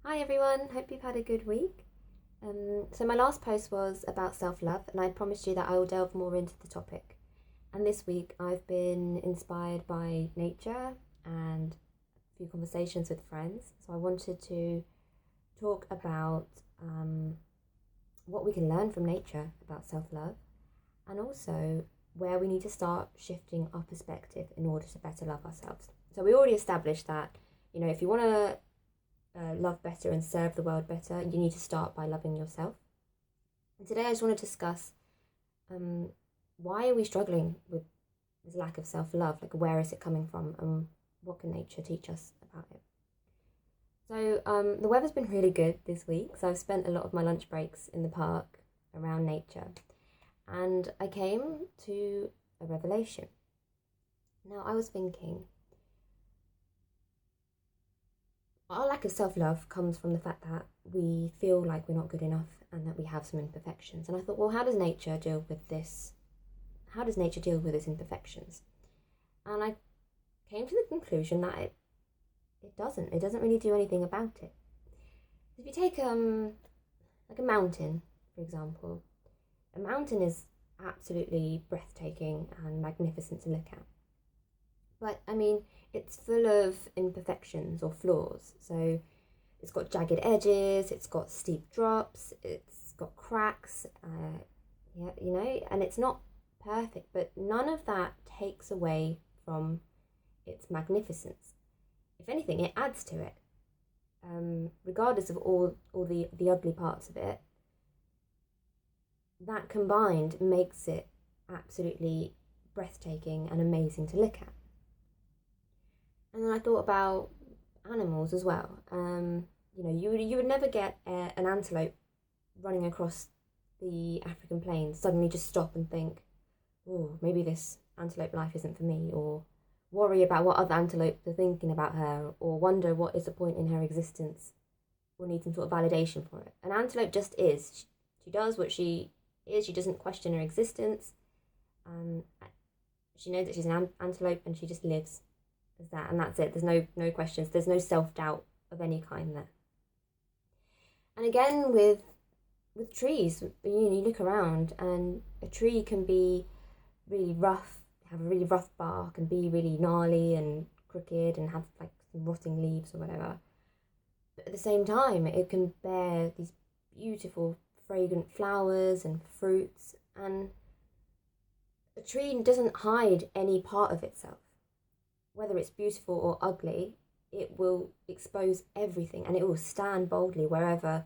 Hi everyone, hope you've had a good week. So my last post was about self-love, and I promised you that I will delve more into the topic. And this week I've been inspired by nature and a few conversations with friends. So I wanted to talk about what we can learn from nature about self-love, and also where we need to start shifting our perspective in order to better love ourselves. So we already established that, if you want to love better and serve the world better, you need to start by loving yourself. And today I just want to discuss um, why are we struggling with this lack of self-love? Like, where is it coming from, and what can nature teach us about it? So the weather's been really good this week, so I've spent a lot of my lunch breaks in the park around nature, and I came to a revelation. Now, I was thinking, our lack of self love comes from the fact that we feel like we're not good enough and that we have some imperfections. And I thought, well, how does nature deal with this? How does nature deal with its imperfections? And I came to the conclusion that it doesn't. It doesn't really do anything about it. If you take like a mountain, for example, a mountain is absolutely breathtaking and magnificent to look at. But I mean, it's full of imperfections or flaws. So it's got jagged edges, it's got steep drops, it's got cracks, and it's not perfect, but none of that takes away from its magnificence. If anything, it adds to it. Regardless of all the ugly parts of it, that combined makes it absolutely breathtaking and amazing to look at. And then I thought about animals as well. You would never get an antelope running across the African plains suddenly just stop and think, oh, maybe this antelope life isn't for me, or worry about what other antelopes are thinking about her, or wonder what is the point in her existence, or need some sort of validation for it. An antelope just is. She does what she is. She doesn't question her existence. Um, she knows that she's an antelope, and she just lives as that, and that's it. There's no questions. There's no self-doubt of any kind there. And again, with trees, you look around, and a tree can be really rough, have a really rough bark, and be really gnarly and crooked, and have like some rotting leaves or whatever. But at the same time, it can bear these beautiful, fragrant flowers and fruits, and a tree doesn't hide any part of itself. Whether it's beautiful or ugly, it will expose everything, and it will stand boldly wherever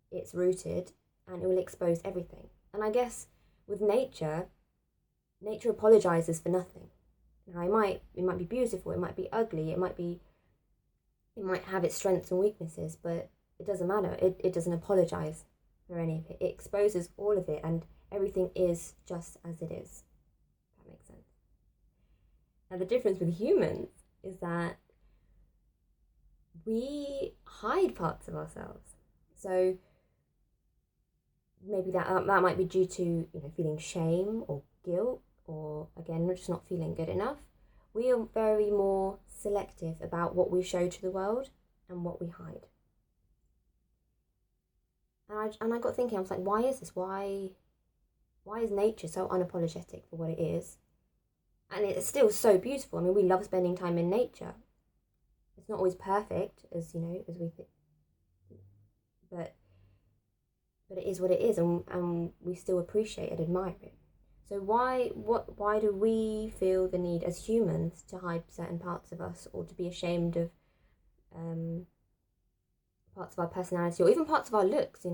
it's rooted, and it will expose everything. And I guess with nature apologizes for nothing. Now it might be beautiful, it might be ugly, it might have its strengths and weaknesses, but it doesn't matter. It doesn't apologize for any of it. It exposes all of it, and everything is just as it is. If that makes sense. Now, the difference with humans is that we hide parts of ourselves. So maybe that might be due to feeling shame or guilt, or again, we're just not feeling good enough. We are very more selective about what we show to the world and what we hide. And I got thinking, I was like, why is this? Why is nature so unapologetic for what it is? And it's still so beautiful. I mean, we love spending time in nature. It's not always perfect, as we think, but it is what it is, and we still appreciate and admire it. So why do we feel the need as humans to hide certain parts of us, or to be ashamed of parts of our personality, or even parts of our looks?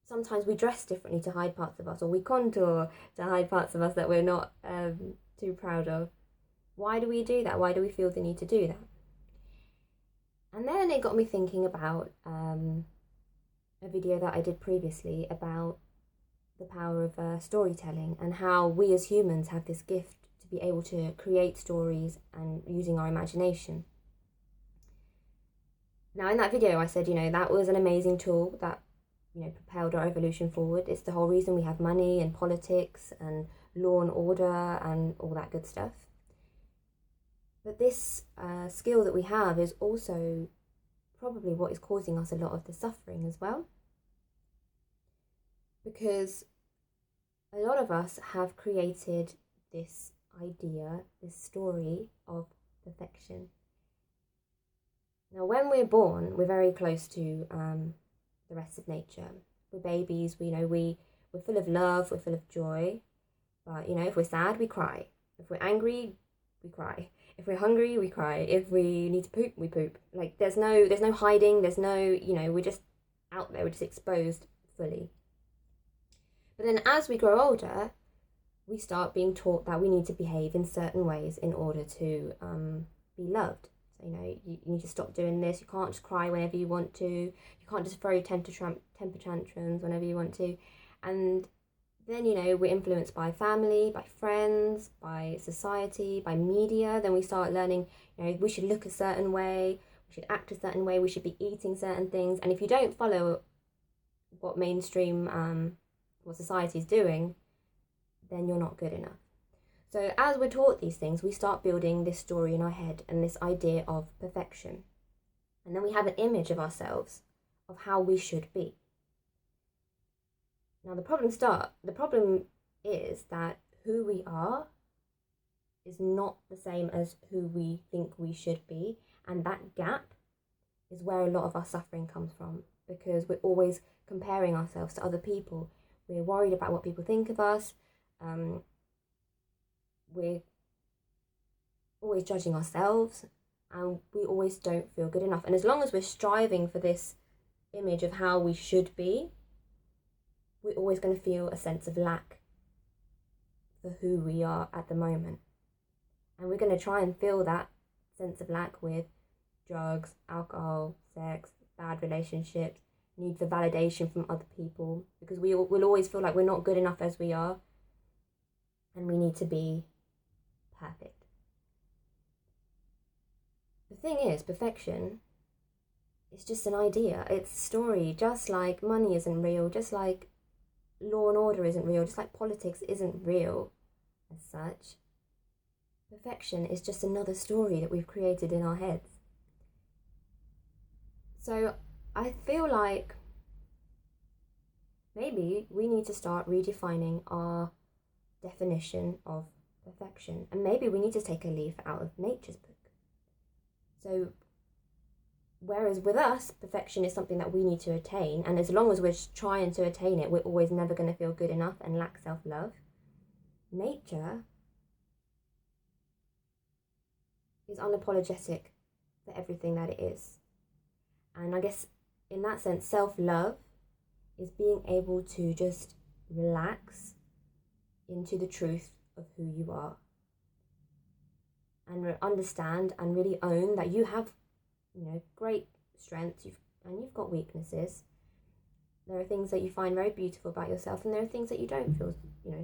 Sometimes we dress differently to hide parts of us, or we contour to hide parts of us that we're not too proud of. Why do we do that? Why do we feel the need to do that? And then it got me thinking about a video that I did previously about the power of storytelling, and how we as humans have this gift to be able to create stories and using our imagination. Now, in that video, I said, that was an amazing tool that, propelled our evolution forward. It's the whole reason we have money and politics and law and order and all that good stuff. But this skill that we have is also probably what is causing us a lot of the suffering as well. Because a lot of us have created this idea, this story of perfection. Now, when we're born, we're very close to the rest of nature. We're babies, we're full of love, we're full of joy. But, if we're sad, we cry. If we're angry, we cry. If we're hungry, we cry. If we need to poop, we poop. Like, there's no hiding, there's no, we're just out there, we're just exposed fully. But then as we grow older, we start being taught that we need to behave in certain ways in order to be loved. So, you need to stop doing this. You can't just cry whenever you want to. You can't just throw temper tantrums whenever you want to. And then, we're influenced by family, by friends, by society, by media. Then we start learning, we should look a certain way, we should act a certain way, we should be eating certain things. And if you don't follow what mainstream, what society is doing, then you're not good enough. So as we're taught these things, we start building this story in our head and this idea of perfection. And then we have an image of ourselves, of how we should be. Now the problem is that who we are is not the same as who we think we should be. And that gap is where a lot of our suffering comes from, because we're always comparing ourselves to other people. We're worried about what people think of us. We're always judging ourselves, and we always don't feel good enough. And as long as we're striving for this image of how we should be, we're always going to feel a sense of lack for who we are at the moment. And we're going to try and fill that sense of lack with drugs, alcohol, sex, bad relationships, need for validation from other people, because we'll always feel like we're not good enough as we are, and we need to be perfect. The thing is, perfection is just an idea. It's a story, just like money isn't real, just like law and order isn't real, just like politics isn't real as such. Perfection is just another story that we've created in our heads. So I feel like maybe we need to start redefining our definition of perfection, and maybe we need to take a leaf out of nature's book. So whereas with us, perfection is something that we need to attain, and as long as we're trying to attain it, we're always never going to feel good enough and lack self-love. Nature is unapologetic for everything that it is. And I guess in that sense, self-love is being able to just relax into the truth of who you are, and understand and really own that you have, great strengths, you've got weaknesses. There are things that you find very beautiful about yourself, and there are things that you don't feel,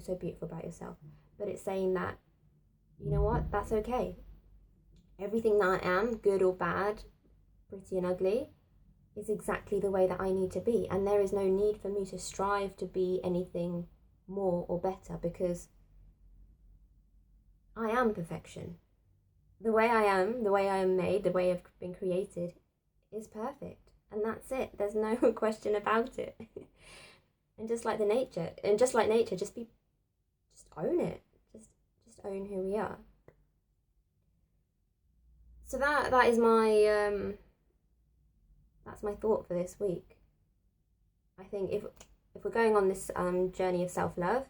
so beautiful about yourself. But it's saying that, that's okay. Everything that I am, good or bad, pretty and ugly, is exactly the way that I need to be. And there is no need for me to strive to be anything more or better, because I am perfection. The way I am made, the way I've been created is perfect. And that's it. There's no question about it. And just like nature, just own it. Just own who we are. So that is my that's my thought for this week. I think if we're going on this journey of self-love,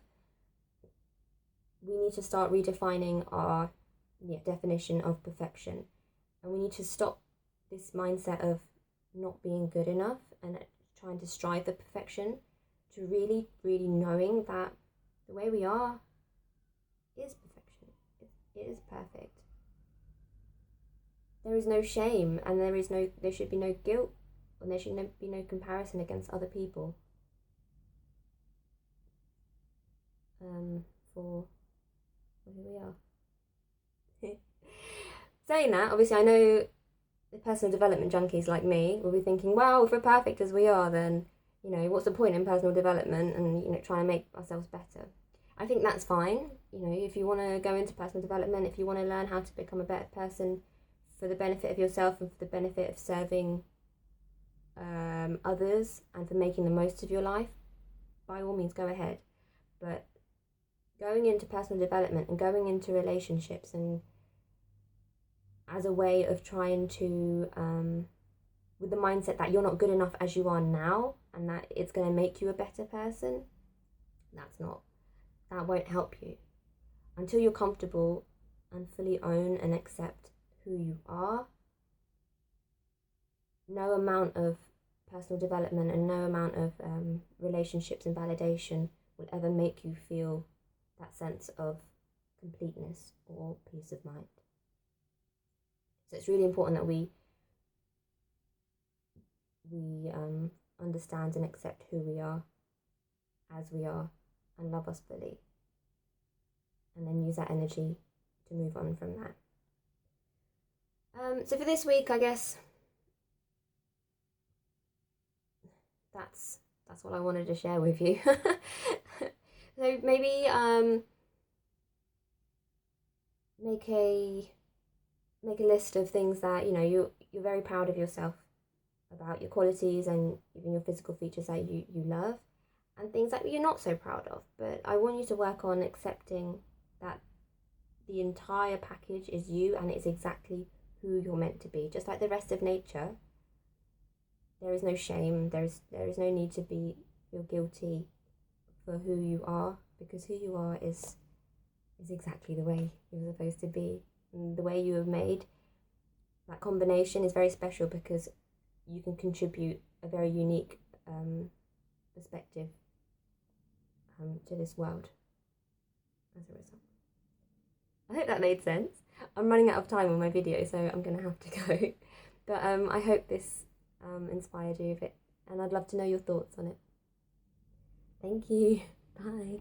we need to start redefining our definition of perfection, and we need to stop this mindset of not being good enough and trying to strive for perfection, to really, really knowing that the way we are is perfection. It is perfect. There is no shame, and there should be no guilt, and there should be no comparison against other people for who we are. Saying that, obviously I know the personal development junkies like me will be thinking, well, if we're perfect as we are, then, what's the point in personal development and, trying to make ourselves better? I think that's fine. If you want to go into personal development, if you want to learn how to become a better person for the benefit of yourself and for the benefit of serving others and for making the most of your life, by all means go ahead. But going into personal development and going into relationships and as a way of trying to with the mindset that you're not good enough as you are now and that it's going to make you a better person, that won't help you. Until you're comfortable and fully own and accept who you are, no amount of personal development and no amount of relationships and validation will ever make you feel that sense of completeness or peace of mind. So it's really important that we understand and accept who we are as we are and love us fully, and then use that energy to move on from that. So for this week, I guess that's what I wanted to share with you. So maybe make a list of things that you're very proud of yourself about, your qualities and even your physical features that you love, and things that you're not so proud of. But I want you to work on accepting that the entire package is you and it's exactly who you're meant to be. Just like the rest of nature, there is no shame, there is no need to feel guilty for who you are, because who you are is exactly the way you're supposed to be. And the way you were made, that combination is very special because you can contribute a very unique perspective to this world as a result. I hope that made sense. I'm running out of time on my video, so I'm going to have to go. But I hope this inspired you a bit, and I'd love to know your thoughts on it. Thank you. Bye.